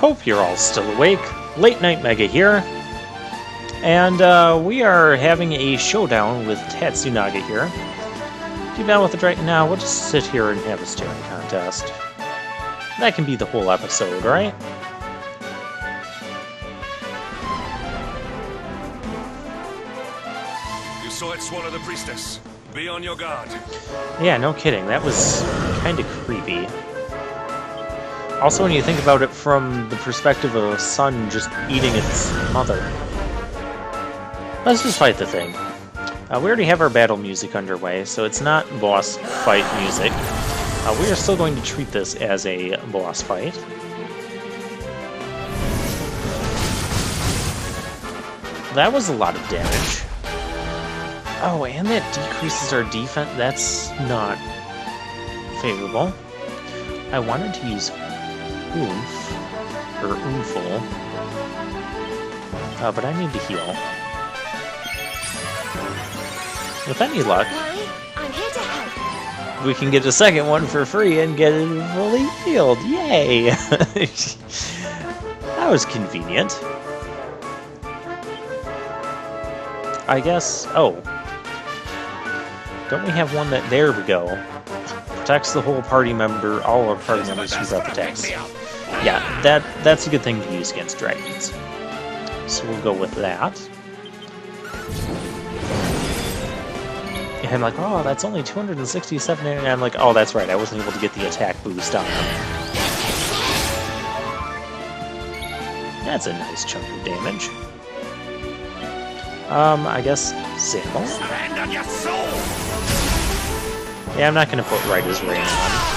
Hope you're all still awake. Late Night Mega here. And we are having a showdown with Tetsu Naga here. Keep on with it right now. We'll just sit here and have a staring contest. That can be the whole episode, right? You saw it swallow the priestess. Be on your guard. Yeah, no kidding. That was kind of creepy. Also, when you think about it from the perspective of a son just eating its mother. Let's just fight the thing. We already have our battle music underway, so it's not boss fight music. We are still going to treat this as a boss fight. That was a lot of damage. Oh, and that decreases our defense. That's not favorable. I wanted to use oomph, or oomful, but I need to heal. With any luck, I'm here to help. We can get a second one for free and get it fully healed. Yay! That was convenient. I guess... Oh. Don't we have one that... There we go. Protects the whole party member, all our party members who got attacks. Yeah, that's a good thing to use against dragons. So we'll go with that. And I'm like, oh, that's only 267, and I'm like, oh, that's right, I wasn't able to get the attack boost on them. That's a nice chunk of damage. I guess Sample. Stand on your soul. Yeah, I'm not gonna put Ryder's Rain on.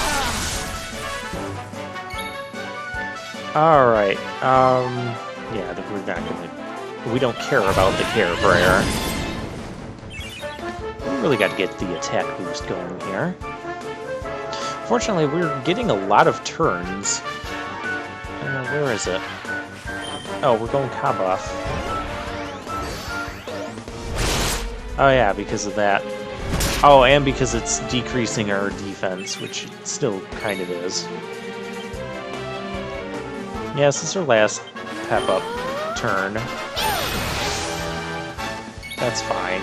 Alright, yeah, we're not gonna... We don't care about the care prayer. We really got to get the attack boost going here. Fortunately, we're getting a lot of turns. Where is it? Oh, we're going Cobb. Oh yeah, because of that. Oh, and because it's decreasing our defense, which it still kind of is. Yeah, this is our last pep-up turn. That's fine.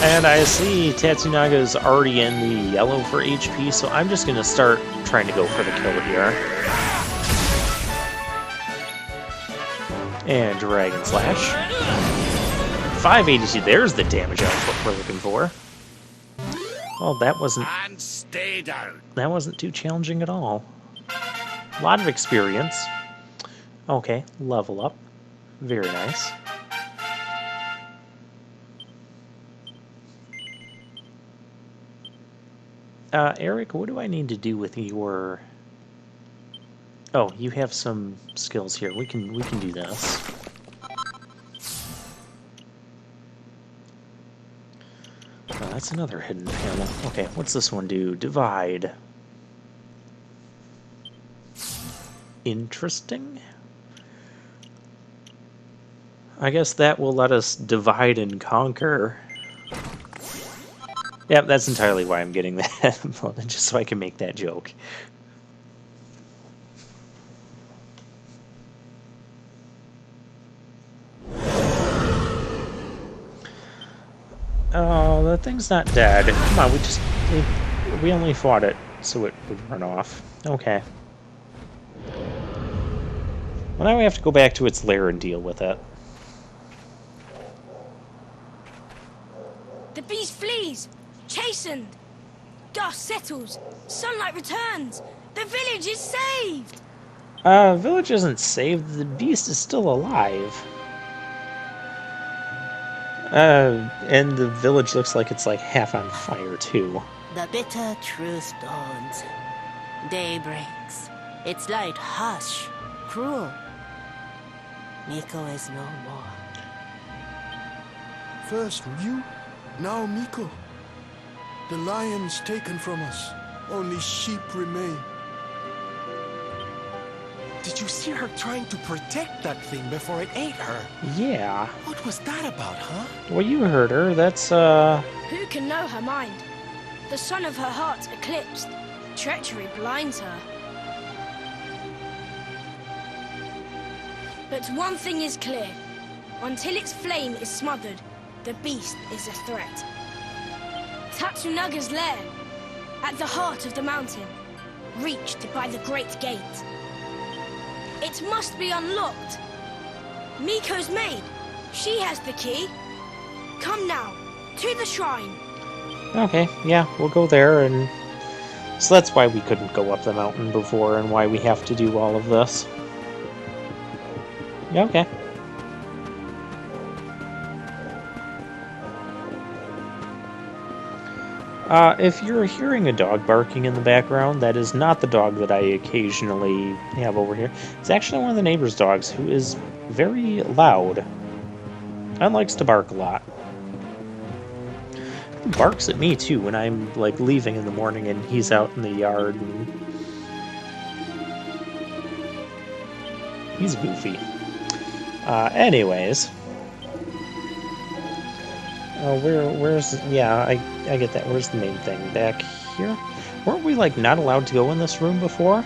And I see Tetsu Naga is already in the yellow for HP, so I'm just going to start trying to go for the kill here. And Dragon Slash. 582, there's the damage output we're looking for. Well, that wasn't... And stay down. That wasn't too challenging at all. A lot of experience. Okay, level up. Very nice. Eric, what do I need to do with your... Oh, you have some skills here. We can do this. Oh, that's another hidden panel. Okay, what's this one do? Divide. Interesting. I guess that will let us divide and conquer. Yep, that's entirely why I'm getting that, just so I can make that joke. Oh, the thing's not dead. Come on, we only fought it so it would run off. Okay. Well, now we have to go back to its lair and deal with it. The beast flees! Chastened! Dust settles! Sunlight returns! The village is saved! Village isn't saved. The beast is still alive. And the village looks like it's like half on fire, too. The bitter truth dawns. Day breaks. Its light harsh, cruel. Miko is no more. First Ryu, now Miko. The lion's taken from us. Only sheep remain. Did you see her trying to protect that thing before it ate her? Yeah. What was that about, huh? Well, you heard her. That's, Who can know her mind? The sun of her heart eclipsed. Treachery blinds her. But one thing is clear. Until its flame is smothered, the beast is a threat. Tetsu Naga's lair, at the heart of the mountain, reached by the Great Gate. It must be unlocked. Miko's maid, she has the key. Come now, to the shrine. Okay, yeah, we'll go there, and so that's why we couldn't go up the mountain before, and why we have to do all of this. Yeah, okay. If you're hearing a dog barking in the background, that is not the dog that I occasionally have over here. It's actually one of the neighbor's dogs, who is very loud and likes to bark a lot. He barks at me too when I'm like leaving in the morning and he's out in the yard. And he's goofy. Anyways. Where's... Yeah, I get that. Where's the main thing? Back here? Weren't we, like, not allowed to go in this room before?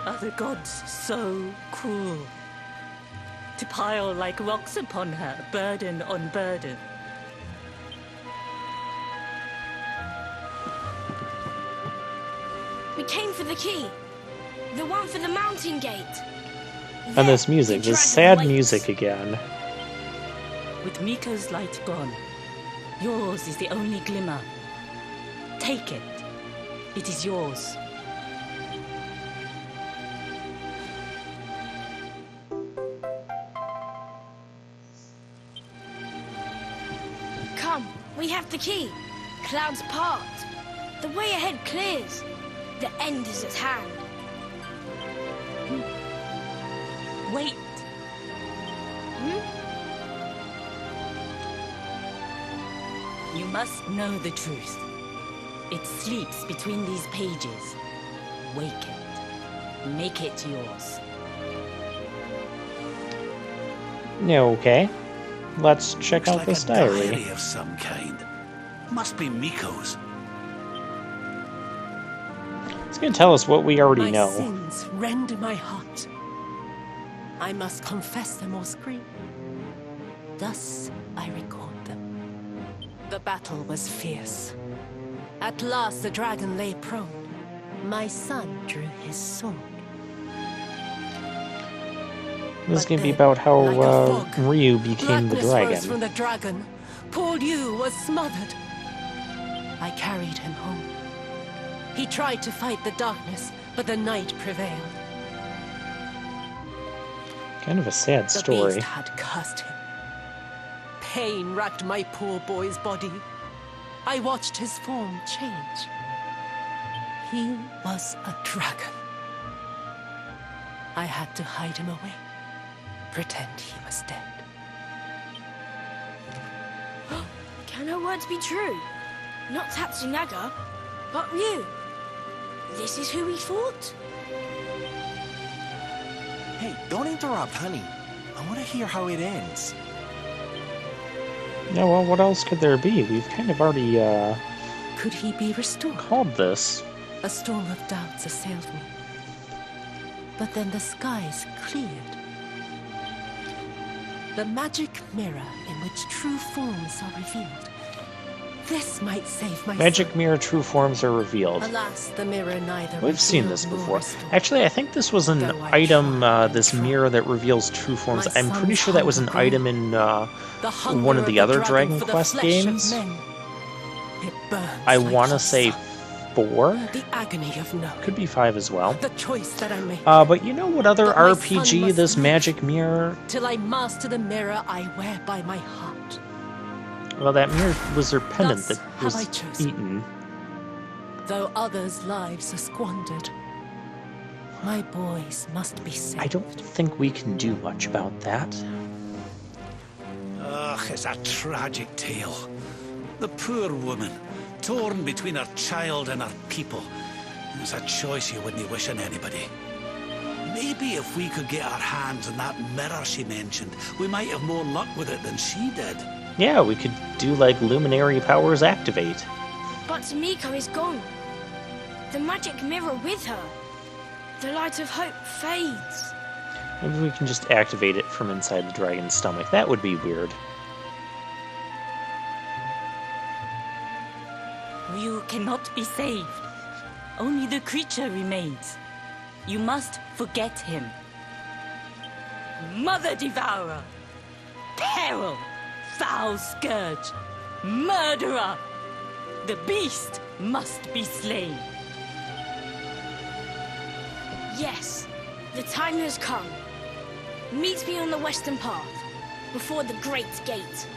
Are the gods so cruel? To pile like rocks upon her, burden on burden. We came for the key. The one for the mountain gate. And this music, the this dragon sad waits. music again. With Miko's light gone, yours is the only glimmer. Take it. It is yours. Come, we have the key. Clouds part. The way ahead clears. The end is at hand. Wait. You must know the truth. It sleeps between these pages. Wake it. Make it yours. Okay. Let's check out Looks this like a diary. of some kind. Must be Miko's. It's gonna tell us what we already My know. sins rend my heart. I must confess them or scream. Thus I record them. The battle was fierce. At last the dragon lay prone. My son drew his sword. This is But gonna be then, about how like a fog, Ryu became the blackness rose dragon. from the dragon. Poor Yu was smothered. I carried him home. He tried to fight the darkness, but the night prevailed. Kind of a sad The story. beast had cursed him. Pain racked my poor boy's body. I watched his form change. He was a dragon. I had to hide him away. Pretend he was dead. Can her words be true? Not Tetsu Naga, but Ryu. This is who he fought? Hey, don't interrupt, honey. I want to hear how it ends. No, well, what else could there be? We've kind of already Could he be restored? called this. A storm of doubts assailed me. But then the skies cleared. The magic mirror in which true forms are revealed. This might save my Magic son. mirror, true forms are revealed. Alas, the mirror neither We've seen revealed this nor before. restored. Actually, I think this was an Though I item, tried and this tried. mirror that reveals true forms. My I'm pretty son's sure that was an hunger item in The hunger one of the other Dragon for the Quest flesh of games. men. It burns I like want to hot say sun. 4. The agony of no. Could be 5 as well. The choice that I made. But you know what other But my son RPG must this live. magic mirror... Till I master the mirror I wear by my heart. Well, that mirror was her pendant Thus that have was I chosen. eaten. Though others' lives are squandered, my boys must be saved. I don't think we can do much about that. Ugh, it's a tragic tale. The poor woman, torn between her child and her people. It's a choice you wouldn't wish on anybody. Maybe if we could get our hands on that mirror she mentioned, we might have more luck with it than she did. Yeah, we could do like luminary powers activate. But Tamiko is gone. The magic mirror with her. The light of hope fades. Maybe we can just activate it from inside the dragon's stomach. That would be weird. You cannot be saved. Only the creature remains. You must forget him. Mother Devourer! Peril! Foul Scourge! Murderer! The beast must be slain. Yes, the time has come. Meet me on the western path, before the great gate.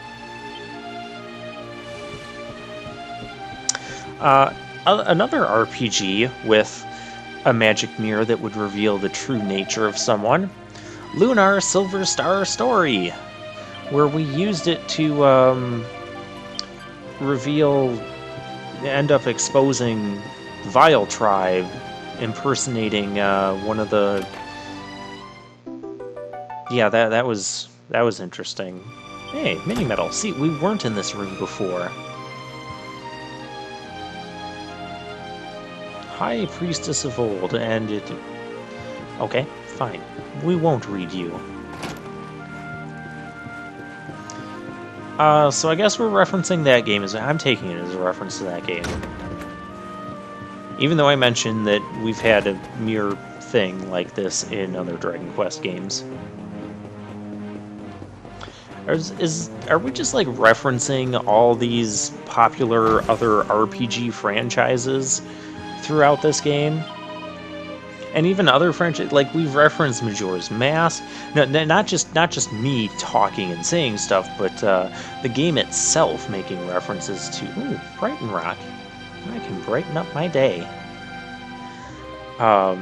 Another RPG with a magic mirror that would reveal the true nature of someone. Lunar Silver Star Story, where we used it to end up exposing Vile Tribe impersonating one of the... Yeah, that was interesting. Hey, mini metal. See, we weren't in this room before. High Priestess of Old, and it... Okay, fine. We won't read you. So I guess we're referencing that game. I'm taking it as a reference to that game. Even though I mentioned that we've had a mirror thing like this in other Dragon Quest games. Are we just like referencing all these popular other RPG franchises throughout this game? And even other franchises, like we've referenced Majora's Mask. No, not just me talking and saying stuff, but the game itself making references to Brighton Rock. I can brighten up my day. But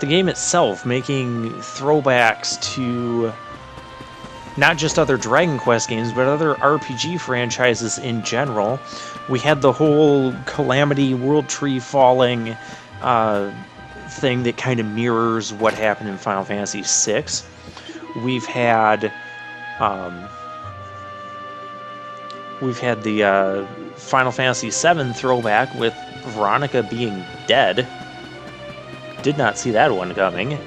the game itself making throwbacks to not just other Dragon Quest games, but other RPG franchises in general. We had the whole Calamity World Tree falling thing that kind of mirrors what happened in Final Fantasy VI. We've had the Final Fantasy VII throwback with Veronica being dead. Did not see that one coming.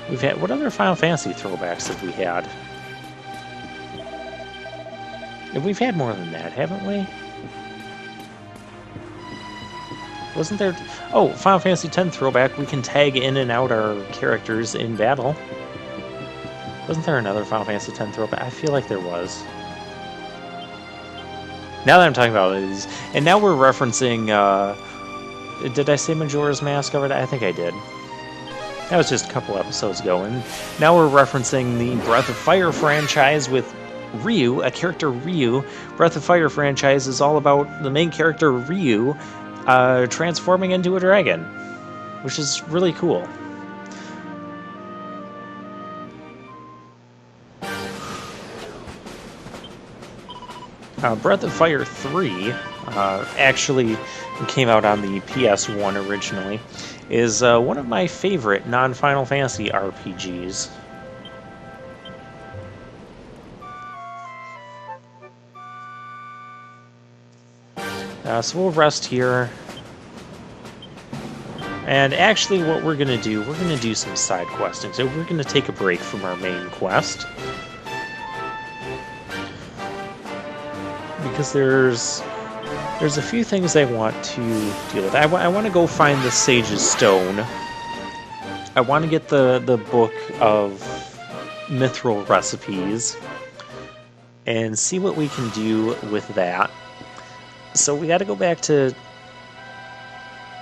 We've had... What other Final Fantasy throwbacks have we had? We've had more than that, haven't we? Wasn't there... Oh, Final Fantasy X throwback. We can tag in and out our characters in battle. Wasn't there another Final Fantasy X throwback? I feel like there was. Now that I'm talking about it, and now we're referencing... did I say Majora's Mask already? I think I did. That was just a couple episodes ago, and now we're referencing the Breath of Fire franchise with Ryu, a character Ryu. Breath of Fire franchise is all about the main character Ryu transforming into a dragon, which is really cool. Breath of Fire 3 actually came out on the PS1 originally, is one of my favorite non-Final Fantasy RPGs. So we'll rest here. And actually what we're going to do some side questing. So we're going to take a break from our main quest. Because there's a few things I want to deal with. I want to go find the Sage's Stone. I want to get the book of mithril recipes and see what we can do with that. So we got to go back to...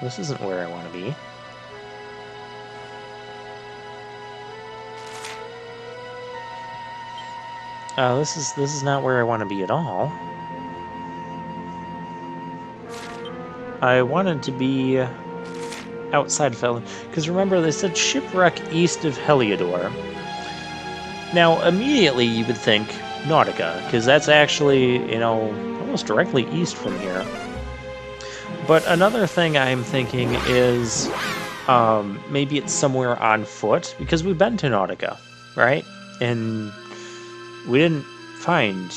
This isn't where I want to be. This is not where I want to be at all. I wanted to be outside of Heliodor, because remember they said shipwreck east of Heliodor. Now, immediately you would think, Nautica, because that's actually, you know, almost directly east from here. But another thing I'm thinking is maybe it's somewhere on foot, because we've been to Nautica, right? And we didn't find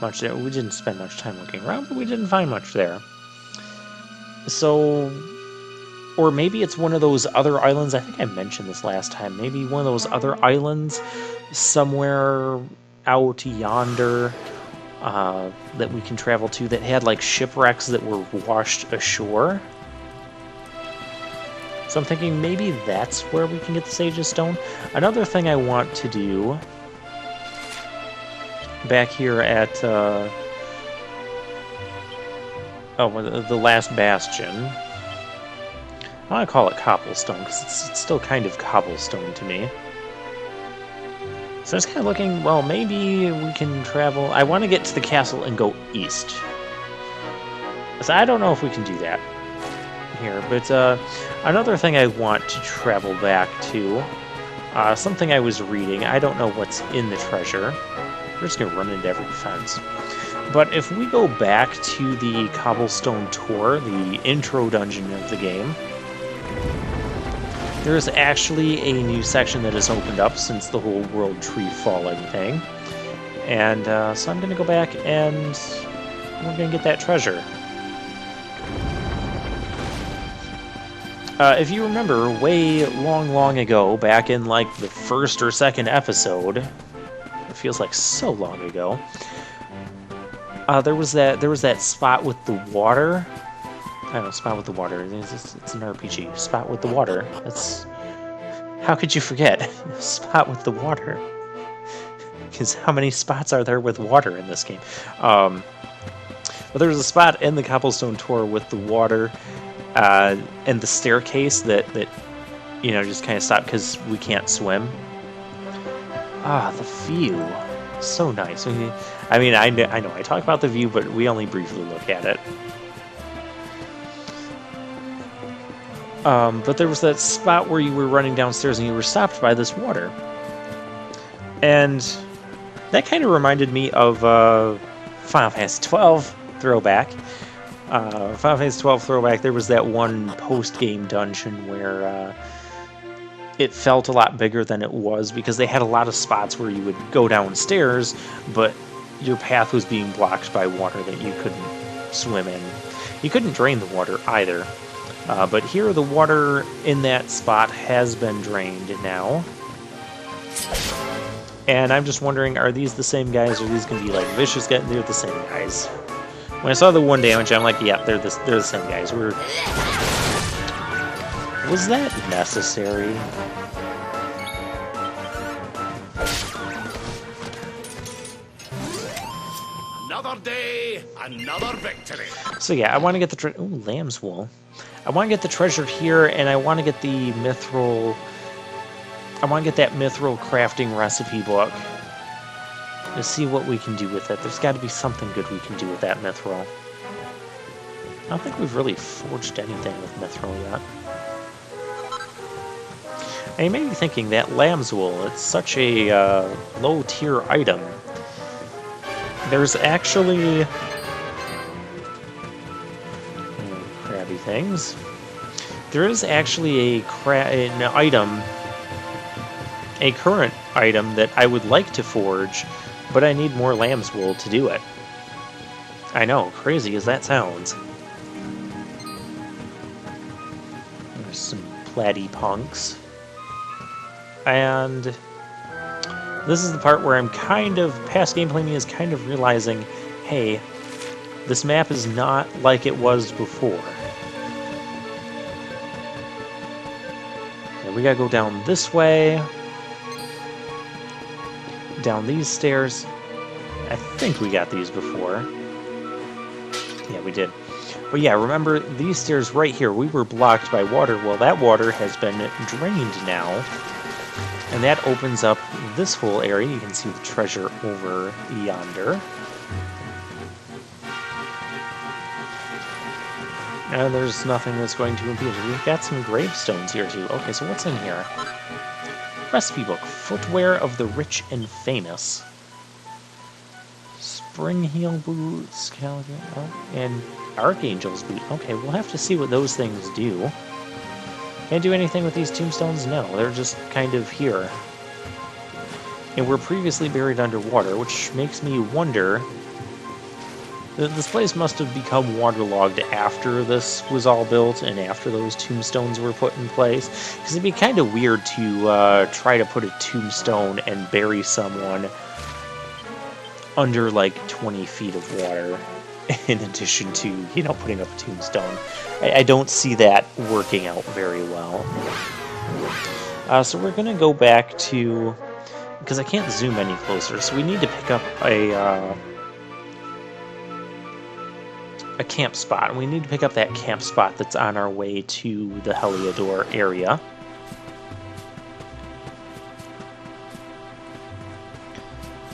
much there. We didn't spend much time looking around, but we didn't find much there. So, or maybe it's one of those other islands. I think I mentioned this last time. Maybe one of those other islands somewhere out yonder that we can travel to that had like shipwrecks that were washed ashore. So I'm thinking maybe that's where we can get the Sage's Stone. Another thing I want to do back here at the last bastion. I want to call it Cobblestone because it's still kind of cobblestone to me. So I was kind of looking, well, maybe we can travel. I want to get to the castle and go east. So I don't know if we can do that here, but another thing I want to travel back to, something I was reading. I don't know what's in the treasure. We're just going to run into every fence. But if we go back to the Cobblestone Tour, the intro dungeon of the game, there's actually a new section that has opened up since the whole World Tree Falling thing. And so I'm going to go back and we're going to get that treasure. If you remember, way long ago, back in like the first or second episode, it feels like so long ago, there was that spot with the water. I don't know, spot with the water. It's an RPG. Spot with the water. That's... How could you forget? Spot with the water. Because how many spots are there with water in this game? But there was a spot in the Cobblestone Tour with the water and the staircase that you know, just kind of stopped because we can't swim. Ah, the view. So nice. I mean, I know I talk about the view, but we only briefly look at it. But there was that spot where you were running downstairs and you were stopped by this water. And that kind of reminded me of Final Fantasy XII throwback. Final Fantasy XII throwback, there was that one post-game dungeon where it felt a lot bigger than it was because they had a lot of spots where you would go downstairs, but your path was being blocked by water that you couldn't swim in. You couldn't drain the water either. But here the water in that spot has been drained now. And I'm just wondering, are these the same guys, or are these going to be like vicious guys? They're the same guys. When I saw the 1 damage, I'm like, yeah, they're the same guys. Was that necessary? Another day, another victory. So yeah, I want to get the lamb's wool. I want to get the treasure here, and I want to get the mithril. I want to get that mithril crafting recipe book to see what we can do with it. There's got to be something good we can do with that mithril. I don't think we've really forged anything with mithril yet. And you may be thinking that lamb's wool, it's such a low-tier item. There's actually... crabby things. There is actually an item, a current item that I would like to forge, but I need more lamb's wool to do it. I know, crazy as that sounds. There's some platy punks. And this is the part where I'm kind of, past gameplay me is kind of realizing, hey, this map is not like it was before. And we gotta go down this way, down these stairs. I think we got these before. Yeah, we did. But yeah, remember these stairs right here, we were blocked by water. Well, that water has been drained now. And that opens up this whole area. You can see the treasure over yonder. And there's nothing that's going to impede it. We've got some Grape Stones here too. Okay, so what's in here? Recipe book. Footwear of the rich and famous. Spring Heel Boots, and Archangel's Boot. Okay, we'll have to see what those things do. Can't do anything with these tombstones? No, they're just kind of here. And were previously buried underwater, which makes me wonder... This place must have become waterlogged after this was all built and after those tombstones were put in place. Because it'd be kind of weird to try to put a tombstone and bury someone under like 20 feet of water in addition to, you know, putting up a tombstone. I don't see that working out very well. So we're going to go back to... Because I can't zoom any closer, so we need to pick up a camp spot, and we need to pick up that camp spot that's on our way to the Heliodor area.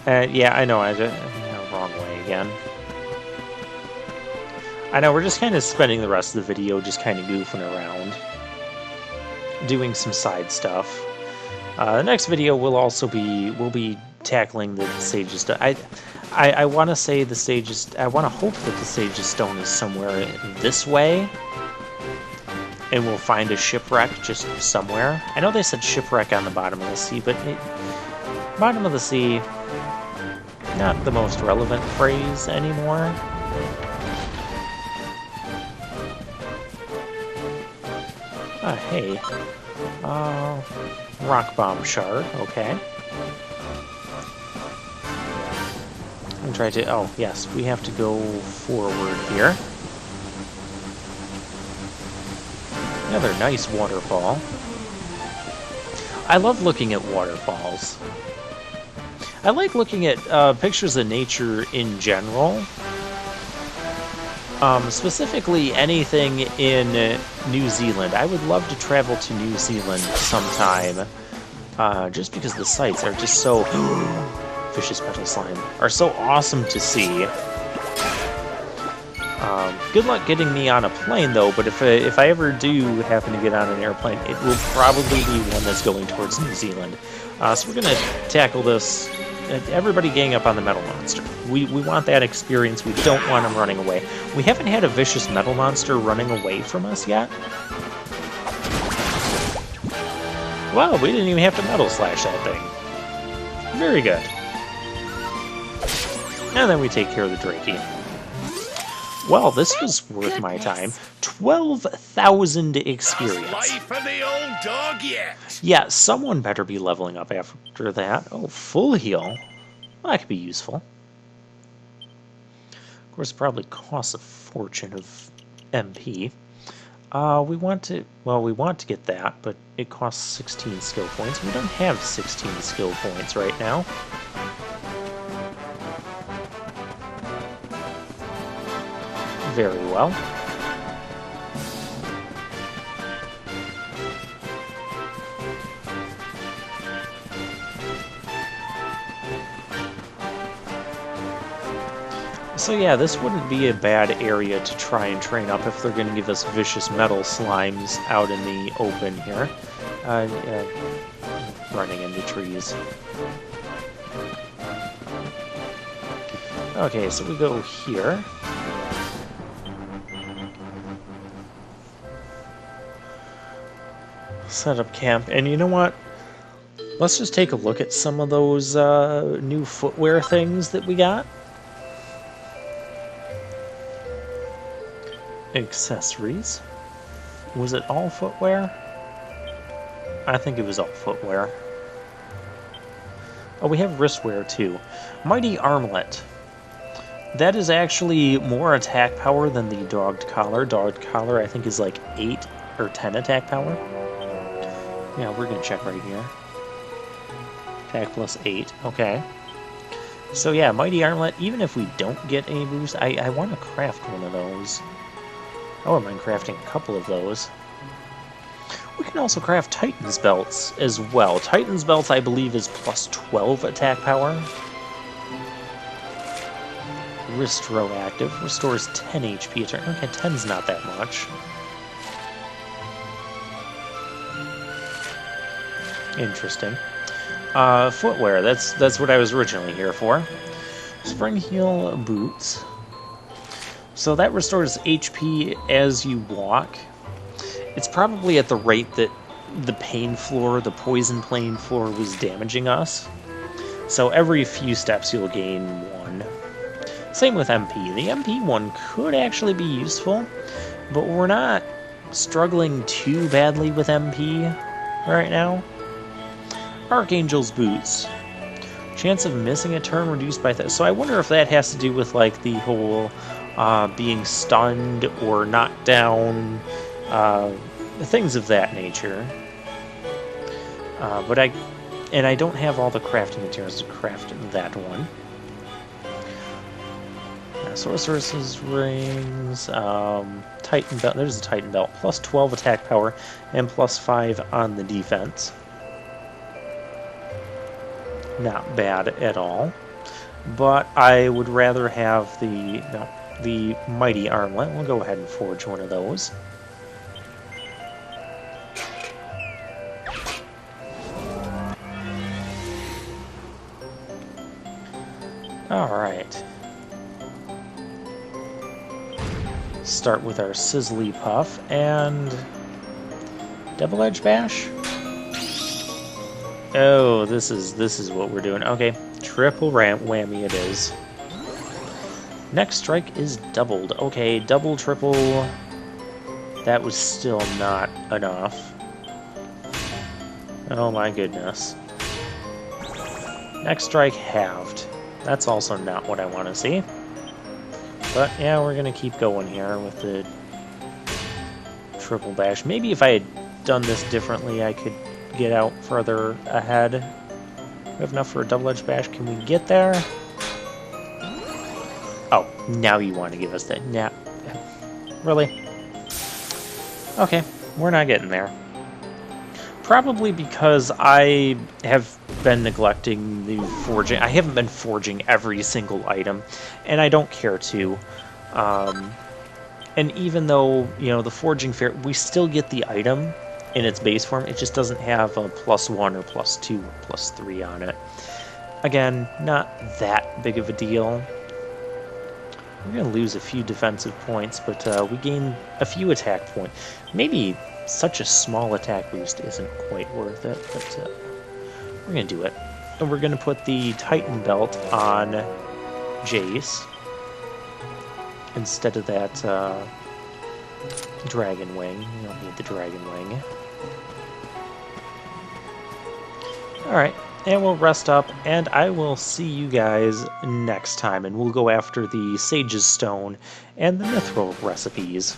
Yeah, I know, wrong way again. I know, we're just kind of spending the rest of the video just kind of goofing around, doing some side stuff. The next video we'll be tackling the Sage's Stone. I want to say the Sage's... I want to hope that the Sage's Stone is somewhere this way, and we'll find a shipwreck just somewhere. I know they said shipwreck on the bottom of the sea, but bottom of the sea, not the most relevant phrase anymore. Hey. Rock bomb shard, okay. And try to... Oh, yes, we have to go forward here. Another nice waterfall. I love looking at waterfalls. I like looking at pictures of nature in general. Specifically anything in New Zealand. I would love to travel to New Zealand sometime. Just because the sights are just so... Vicious Metal Slime. Are so awesome to see. Good luck getting me on a plane, though, but if I ever do happen to get on an airplane, it will probably be one that's going towards New Zealand. So we're going to tackle this. Everybody gang up on the Metal Monster. We want that experience. We don't want him running away. We haven't had a Vicious Metal Monster running away from us yet. Wow, we didn't even have to Metal Slash that thing. Very good. And then we take care of the Drakey. Well, this was worth my time. 12,000 experience. Life for the old dog yet. Yeah, someone better be leveling up after that. Oh, full heal. Well, that could be useful. Of course, it probably costs a fortune of MP. We want to get that, but it costs 16 skill points. We don't have 16 skill points right now. Very well. So yeah, this wouldn't be a bad area to try and train up if they're going to give us vicious metal slimes out in the open here. Running into trees. Okay, so we go here. Set up camp, and you know what? Let's just take a look at some of those new footwear things that we got. Accessories. Was it all footwear? I think it was all footwear. Oh, we have wristwear too. Mighty Armlet. That is actually more attack power than the Dogged Collar. Dogged Collar, I think, is like 8 or 10 attack power. Yeah, we're gonna check right here. Attack plus 8, okay. So yeah, Mighty Armlet, even if we don't get a boost, I want to craft one of those. I wouldn't mind crafting a couple of those. We can also craft Titan's Belts as well. Titan's Belts, I believe, is plus 12 attack power. Wrist row active, restores 10 HP a turn. Okay, 10's not that much. Interesting. Footwear, that's what I was originally here for. Spring Heel Boots. So that restores HP as you walk. It's probably at the rate that the pain floor, the poison plane floor, was damaging us. So every few steps you'll gain 1. Same with MP. The MP one could actually be useful, but we're not struggling too badly with MP right now. Archangel's Boots. Chance of missing a turn reduced by so I wonder if that has to do with like the whole being stunned or knocked down, things of that nature. But I don't have all the crafting materials to craft that one. Sorceress's Rings, Titan Belt, there's a Titan Belt, plus 12 attack power, and plus 5 on the defense. Not bad at all. But I would rather have the Mighty Armlet. We'll go ahead and forge one of those. Alright. Start with our Sizzly Puff and Double Edge Bash. Oh, this is what we're doing. Okay, triple whammy it is. Next strike is doubled. Okay, double, triple. That was still not enough. Oh my goodness. Next strike halved. That's also not what I want to see. But yeah, we're gonna keep going here with the triple bash. Maybe if I had done this differently, I could get out further ahead. We have enough for a double-edged bash. Can we get there? Oh, now you want to give us that. Nah. Really? Okay, we're not getting there. Probably because I have been neglecting the forging. I haven't been forging every single item, and I don't care to. And even though, you know, the forging fair, we still get the item in its base form. It just doesn't have a +1 or +2 or +3 on it. Again, not that big of a deal. We're going to lose a few defensive points, but we gain a few attack points. Maybe such a small attack boost isn't quite worth it, but we're going to do it. And we're going to put the Titan Belt on Jace instead of that Dragon Wing. You don't need the Dragon Wing. Alright, and we'll rest up, and I will see you guys next time, and we'll go after the Sage's Stone and the Mithril recipes.